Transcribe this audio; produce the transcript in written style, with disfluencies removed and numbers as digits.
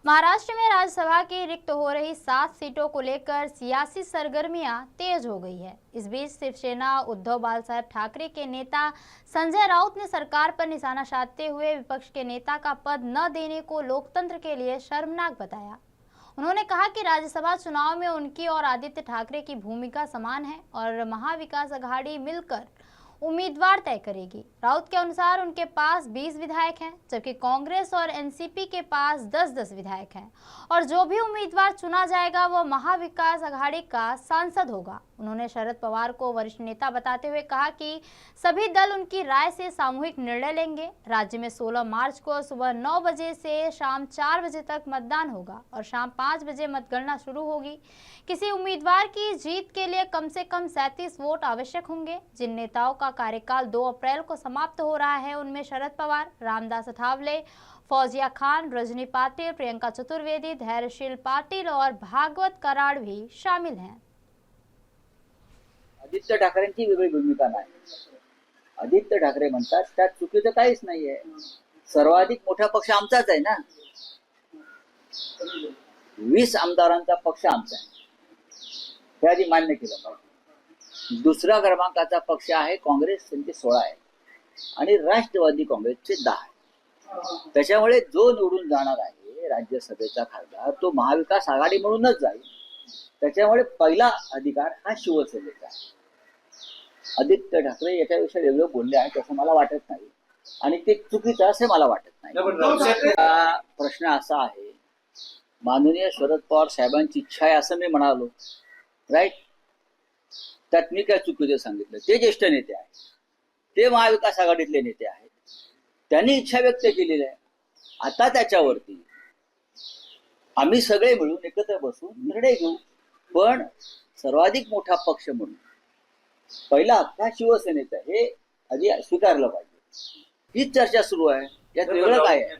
महाराष्ट्र में राज्यसभा की रिक्त हो रही 7 सीटों को लेकर सियासी सरगर्मियां तेज हो गई है। इस बीच शिवसेना उद्धव बालसाहेब ठाकरे के नेता संजय राउत ने सरकार पर निशाना साधते हुए विपक्ष के नेता का पद न देने को लोकतंत्र के लिए शर्मनाक बताया। उन्होंने कहा कि राज्यसभा चुनाव में उनकी और आदित्य ठाकरे की भूमिका समान है और महाविकास अघाड़ी मिलकर उम्मीदवार तय करेगी। राउत के अनुसार उनके पास 20 विधायक हैं, जबकि कांग्रेस और एनसीपी के पास 10-10 विधायक हैं और जो भी उम्मीदवार चुना जाएगा वो महाविकास अघाड़ी का सांसद होगा। उन्होंने शरद पवार को वरिष्ठ नेता बताते हुए कहा कि सभी दल उनकी राय से सामूहिक निर्णय लेंगे। राज्य में 16 मार्च को सुबह 9 बजे से शाम 4 बजे तक मतदान होगा और शाम 5 बजे मतगणना शुरू होगी। किसी उम्मीदवार की जीत के लिए कम से कम 37 वोट आवश्यक होंगे। जिन नेताओं का कार्यकाल 2 अप्रैल को समाप्त हो रहा है उनमें शरद पवार, रामदास अठावले, फौजिया खान, रजनी पाटिल, प्रियंका चतुर्वेदी, धैर्यशील पाटिल और भागवत कराड भी शामिल हैं। आदित्य ठाकरेंची वेगळी भूमिका नाही। आदित्य ठाकरे म्हणतात त्यात चुकीचं काहीच नाहीये। सर्वाधिक मोठा पक्ष आमचाच आहे ना। 20 आमदारांचा पक्ष आमचा आहे, हे आधी मान्य केलं पाहिजे। दुसऱ्या क्रमांकाचा पक्ष आहे काँग्रेस, त्यांचे 16 आहे आणि राष्ट्रवादी काँग्रेसचे 10 आहे। त्याच्यामुळे जो निवडून जाणार आहे राज्यसभेचा खासदार तो महाविकास आघाडी म्हणूनच जाईल। त्याच्यामुळे पहिला अधिकार हा शिवसेनेचा आहे। आदित्य ठाकरे याच्याविषयी वेगळं बोलले आहेत असं मला वाटत नाही आणि ते चुकीचं असे मला वाटत नाही। प्रश्न असा आहे, माननीय शरद पवार साहेबांची इच्छा आहे असं मी म्हणालो, राईट? त्यात मी काय चुकीचं सांगितलं? ते ज्येष्ठ नेते आहेत, ते महाविकास आघाडीतले नेते आहेत, त्यांनी इच्छा व्यक्त केलेली आहे। आता त्याच्यावरती आम्ही सगळे मिळून एकत्र बसून निर्णय घेऊ, पण सर्वाधिक मोठा पक्ष म्हणून पहिला हक्क हा शिवसेनेचा, हे आधी स्वीकारलं पाहिजे। हीच चर्चा सुरू आहे, यात वेगळं काय आहे?